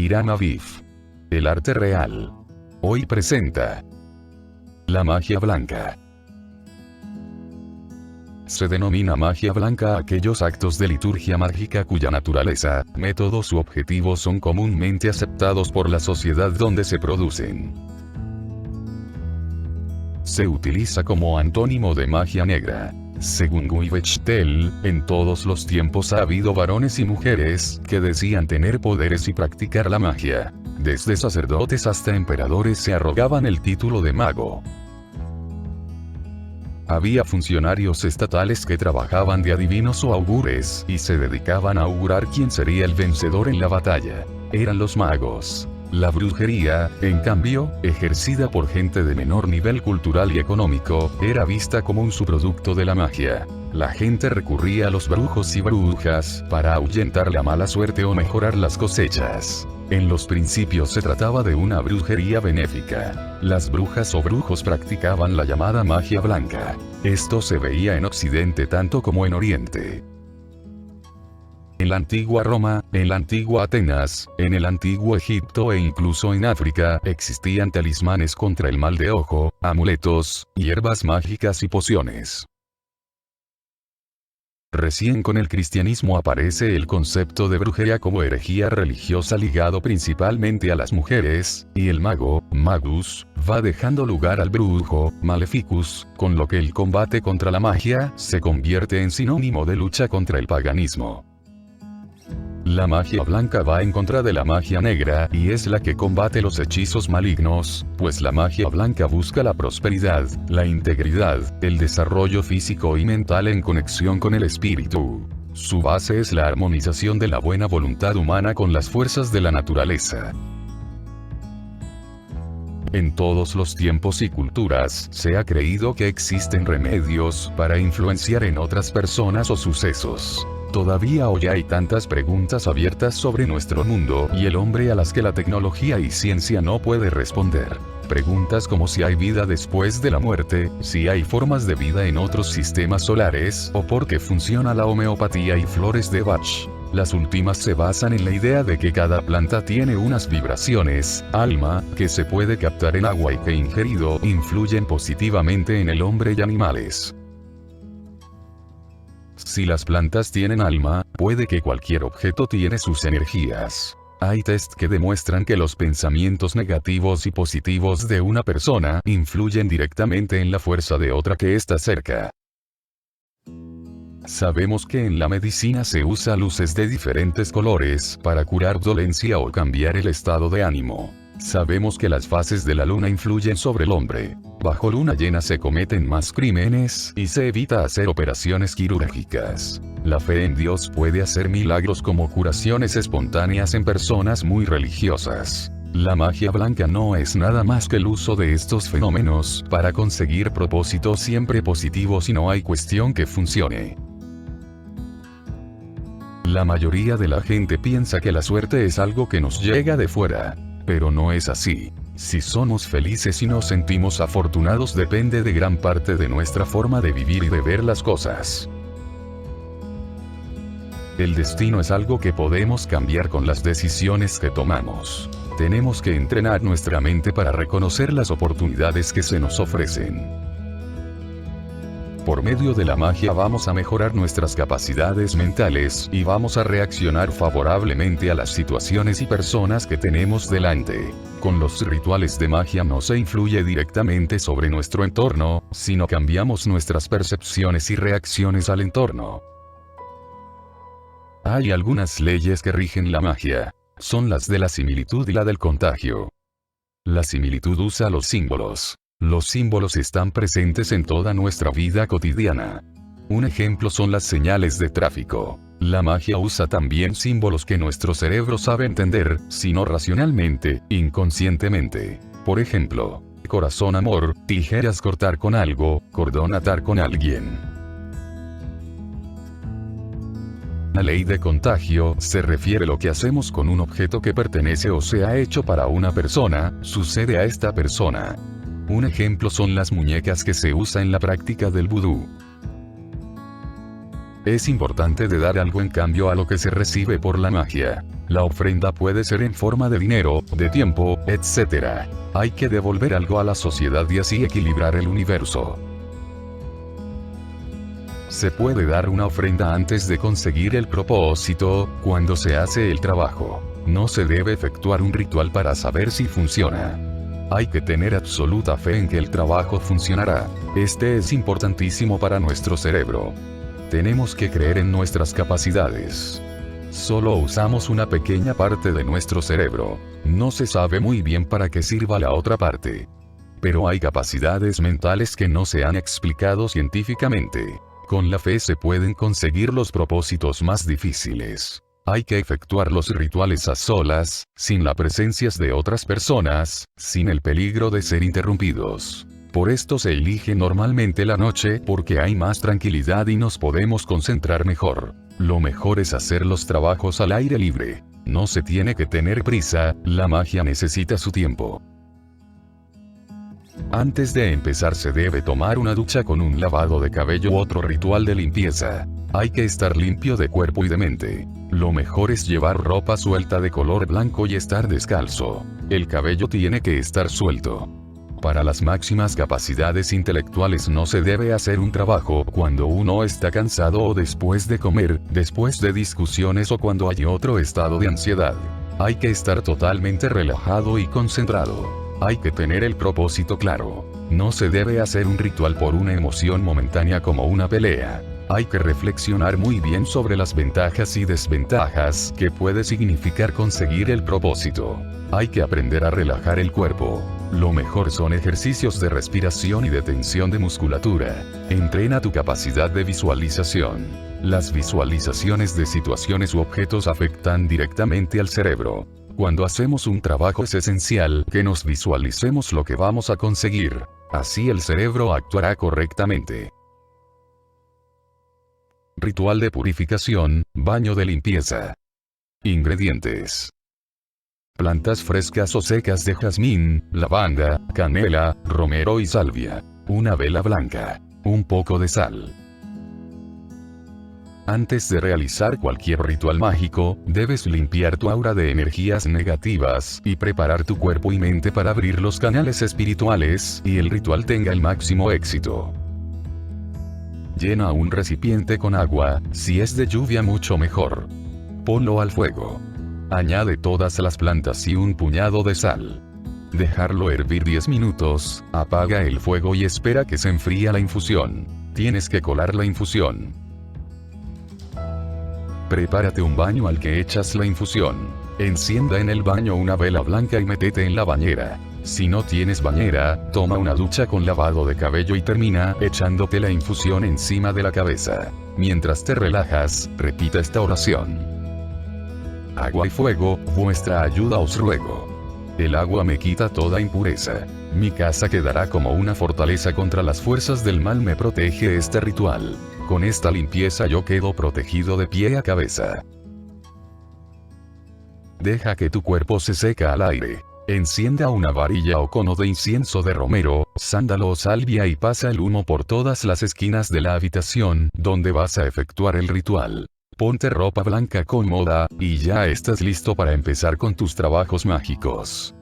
Irán Aviv. El arte real. Hoy presenta la magia blanca. Se denomina magia blanca a aquellos actos de liturgia mágica cuya naturaleza, métodos u objetivos son comúnmente aceptados por la sociedad donde se producen. Se utiliza como antónimo de magia negra. Según Guy Bechtel, en todos los tiempos ha habido varones y mujeres que decían tener poderes y practicar la magia. Desde sacerdotes hasta emperadores se arrogaban el título de mago. Había funcionarios estatales que trabajaban de adivinos o augures y se dedicaban a augurar quién sería el vencedor en la batalla. Eran los magos. La brujería, en cambio, ejercida por gente de menor nivel cultural y económico, era vista como un subproducto de la magia. La gente recurría a los brujos y brujas para ahuyentar la mala suerte o mejorar las cosechas. En los principios se trataba de una brujería benéfica. Las brujas o brujos practicaban la llamada magia blanca. Esto se veía en Occidente tanto como en Oriente. En la antigua Roma, en la antigua Atenas, en el antiguo Egipto e incluso en África, existían talismanes contra el mal de ojo, amuletos, hierbas mágicas y pociones. Recién con el cristianismo aparece el concepto de brujería como herejía religiosa ligado principalmente a las mujeres, y el mago, magus, va dejando lugar al brujo, maleficus, con lo que el combate contra la magia se convierte en sinónimo de lucha contra el paganismo. La magia blanca va en contra de la magia negra y es la que combate los hechizos malignos, pues la magia blanca busca la prosperidad, la integridad, el desarrollo físico y mental en conexión con el espíritu. Su base es la armonización de la buena voluntad humana con las fuerzas de la naturaleza. En todos los tiempos y culturas, se ha creído que existen remedios para influenciar en otras personas o sucesos. Todavía hoy hay tantas preguntas abiertas sobre nuestro mundo y el hombre a las que la tecnología y ciencia no puede responder. Preguntas como si hay vida después de la muerte, si hay formas de vida en otros sistemas solares, o por qué funciona la homeopatía y flores de Bach. Las últimas se basan en la idea de que cada planta tiene unas vibraciones, alma, que se puede captar en agua y que ingerido influyen positivamente en el hombre y animales. Si las plantas tienen alma, puede que cualquier objeto tiene sus energías. Hay test que demuestran que los pensamientos negativos y positivos de una persona influyen directamente en la fuerza de otra que está cerca. Sabemos que en la medicina se usa luces de diferentes colores para curar dolencia o cambiar el estado de ánimo. Sabemos que las fases de la luna influyen sobre el hombre. Bajo luna llena se cometen más crímenes y se evita hacer operaciones quirúrgicas. La fe en Dios puede hacer milagros como curaciones espontáneas en personas muy religiosas. La magia blanca no es nada más que el uso de estos fenómenos para conseguir propósitos siempre positivos y no hay cuestión que funcione. La mayoría de la gente piensa que la suerte es algo que nos llega de fuera. Pero no es así. Si somos felices y nos sentimos afortunados depende de gran parte de nuestra forma de vivir y de ver las cosas. El destino es algo que podemos cambiar con las decisiones que tomamos. Tenemos que entrenar nuestra mente para reconocer las oportunidades que se nos ofrecen. Por medio de la magia vamos a mejorar nuestras capacidades mentales y vamos a reaccionar favorablemente a las situaciones y personas que tenemos delante. Con los rituales de magia no se influye directamente sobre nuestro entorno, sino cambiamos nuestras percepciones y reacciones al entorno. Hay algunas leyes que rigen la magia. Son las de la similitud y la del contagio. La similitud usa los símbolos. Los símbolos están presentes en toda nuestra vida cotidiana. Un ejemplo son las señales de tráfico. La magia usa también símbolos que nuestro cerebro sabe entender, si no racionalmente, inconscientemente. Por ejemplo, corazón amor, tijeras cortar con algo, cordón atar con alguien. La ley de contagio se refiere a lo que hacemos con un objeto que pertenece o se ha hecho para una persona, sucede a esta persona. Un ejemplo son las muñecas que se usa en la práctica del vudú. Es importante de dar algo en cambio a lo que se recibe por la magia. La ofrenda puede ser en forma de dinero, de tiempo, etc. Hay que devolver algo a la sociedad y así equilibrar el universo. Se puede dar una ofrenda antes de conseguir el propósito, cuando se hace el trabajo. No se debe efectuar un ritual para saber si funciona. Hay que tener absoluta fe en que el trabajo funcionará. Este es importantísimo para nuestro cerebro. Tenemos que creer en nuestras capacidades. Solo usamos una pequeña parte de nuestro cerebro. No se sabe muy bien para qué sirva la otra parte. Pero hay capacidades mentales que no se han explicado científicamente. Con la fe se pueden conseguir los propósitos más difíciles. Hay que efectuar los rituales a solas, sin la presencia de otras personas, sin el peligro de ser interrumpidos. Por esto se elige normalmente la noche porque hay más tranquilidad y nos podemos concentrar mejor. Lo mejor es hacer los trabajos al aire libre. No se tiene que tener prisa, la magia necesita su tiempo. Antes de empezar se debe tomar una ducha con un lavado de cabello u otro ritual de limpieza. Hay que estar limpio de cuerpo y de mente. Lo mejor es llevar ropa suelta de color blanco y estar descalzo. El cabello tiene que estar suelto. Para las máximas capacidades intelectuales no se debe hacer un trabajo cuando uno está cansado o después de comer, después de discusiones o cuando hay otro estado de ansiedad. Hay que estar totalmente relajado y concentrado. Hay que tener el propósito claro. No se debe hacer un ritual por una emoción momentánea como una pelea. Hay que reflexionar muy bien sobre las ventajas y desventajas que puede significar conseguir el propósito. Hay que aprender a relajar el cuerpo. Lo mejor son ejercicios de respiración y de tensión de musculatura. Entrena tu capacidad de visualización. Las visualizaciones de situaciones u objetos afectan directamente al cerebro. Cuando hacemos un trabajo es esencial que nos visualicemos lo que vamos a conseguir. Así el cerebro actuará correctamente. Ritual de purificación, baño de limpieza. Ingredientes: plantas frescas o secas de jazmín, lavanda, canela, romero y salvia. Una vela blanca. Un poco de sal. Antes de realizar cualquier ritual mágico, debes limpiar tu aura de energías negativas y preparar tu cuerpo y mente para abrir los canales espirituales y el ritual tenga el máximo éxito. Llena un recipiente con agua, si es de lluvia mucho mejor. Ponlo al fuego. Añade todas las plantas y un puñado de sal. Dejarlo hervir 10 minutos, apaga el fuego y espera que se enfríe la infusión. Tienes que colar la infusión. Prepárate un baño al que echas la infusión. Encienda en el baño una vela blanca y métete en la bañera. Si no tienes bañera, toma una ducha con lavado de cabello y termina echándote la infusión encima de la cabeza. Mientras te relajas, repita esta oración. Agua y fuego, vuestra ayuda os ruego. El agua me quita toda impureza. Mi casa quedará como una fortaleza contra las fuerzas del mal, me protege este ritual. Con esta limpieza yo quedo protegido de pie a cabeza. Deja que tu cuerpo se seca al aire. Encienda una varilla o cono de incienso de romero, sándalo o salvia y pasa el humo por todas las esquinas de la habitación donde vas a efectuar el ritual. Ponte ropa blanca cómoda, y ya estás listo para empezar con tus trabajos mágicos.